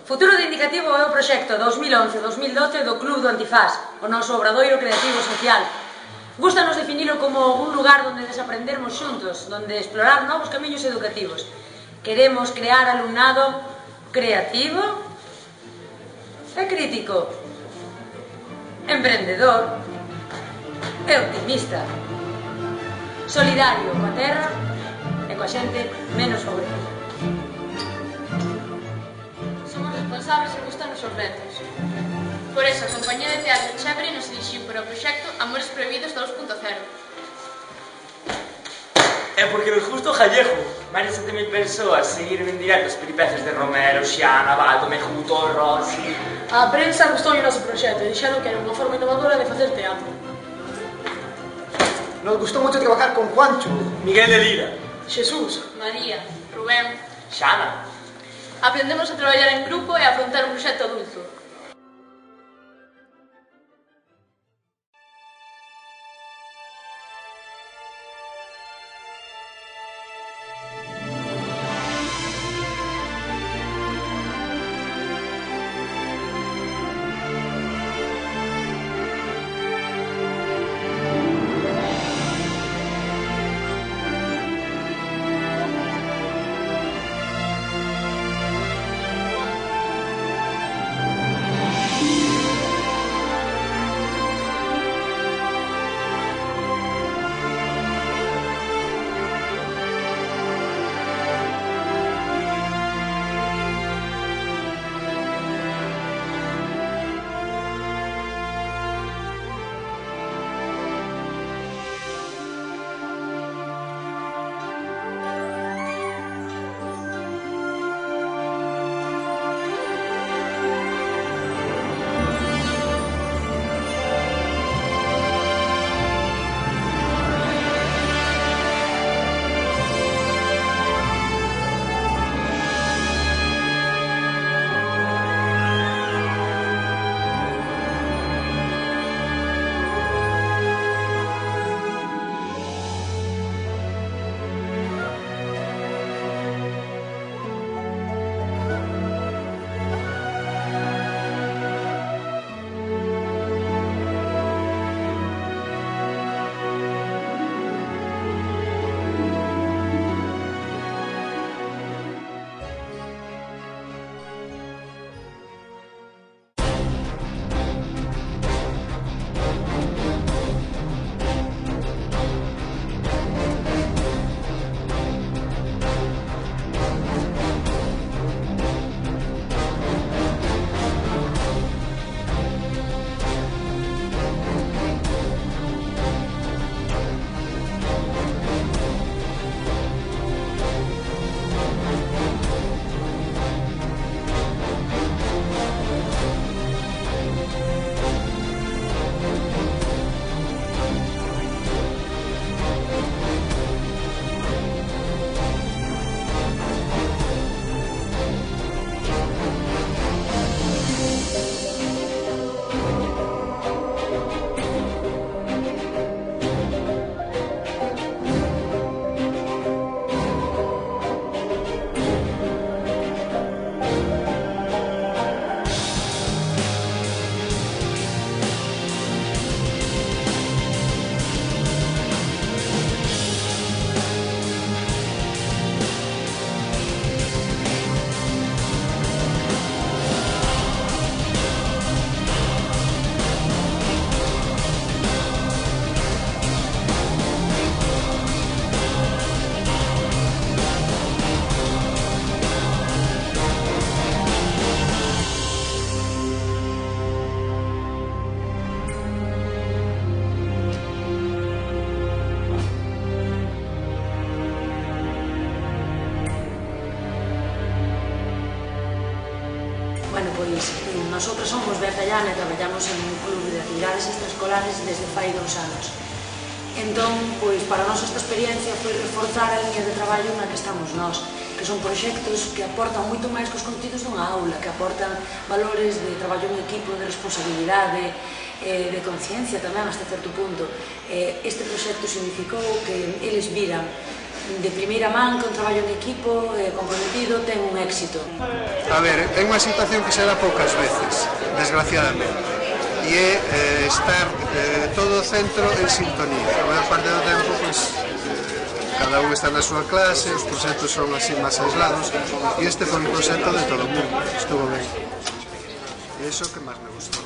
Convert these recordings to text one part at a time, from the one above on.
Futuro de Indicativo é o proxecto 2011-2012 do Club do Antifaz, o noso obradoiro creativo social. Gústanos definilo como un lugar onde desaprendermos xuntos, onde explorar novos camiños educativos. Queremos crear alumnado creativo e crítico, emprendedor e optimista, solidario coa terra e coa xente menos favorecida. Responsables e gustan os retos. Por eso, a compañía de teatro Chévere nos dirixiu para o proxecto Amores Prohibidos 2.0. É porque nos gusta o gallego. Máis de 7.000 persoas seguiron en directo as peripecias de Romero, Xiana, Baldo, Mejuto, Rossi. A prensa gustou o noso proxecto e dixeron que era unha forma innovadora de facer teatro. Nos gustou moito trabajar con Juancho, Miguel de Lira, Xesús, María, Rubén. Xana. Aprendemos a traballar en grupo e a afrontar un proxecto adulto. Bueno, pois, nosotros somos Berta Llana e traballamos en un club de actividades extraescolares desde fai 2 anos. Entón, pois, para nós esta experiencia foi reforzar a liña de traballo na que estamos nós, que son proxectos que aportan moito máis que os contidos dunha aula, que aportan valores de traballo en equipo, de responsabilidade, de conciencia tamén hasta certo punto. Este proxecto significou que eles viran de primeira man que un traballo en equipo comprometido ten un éxito. A ver, é unha situación que se dá poucas veces, desgraciadamente, e é estar todo o centro en sintonía. A maior parte do tempo, cada un está na súa clase, os proxectos son así máis aislados, e este foi un proxecto de todo o mundo, estuvo ben. E iso que máis me gustou.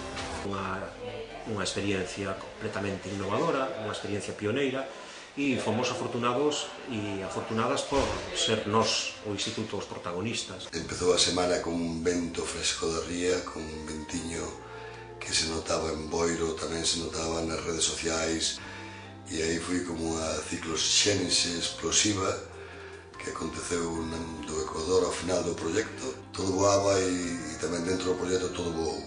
Unha experiencia completamente innovadora, unha experiencia pioneira, e fomos afortunados e afortunadas por ser nós, o Instituto, os protagonistas. Empezou a semana con un vento fresco de ría, con un ventiño que se notaba en Boiro, tamén se notaba nas redes sociais, e aí foi como unha cicloxénese explosiva que aconteceu do Ecuador ao final do proxecto. Todo voaba e tamén dentro do proxecto todo voou.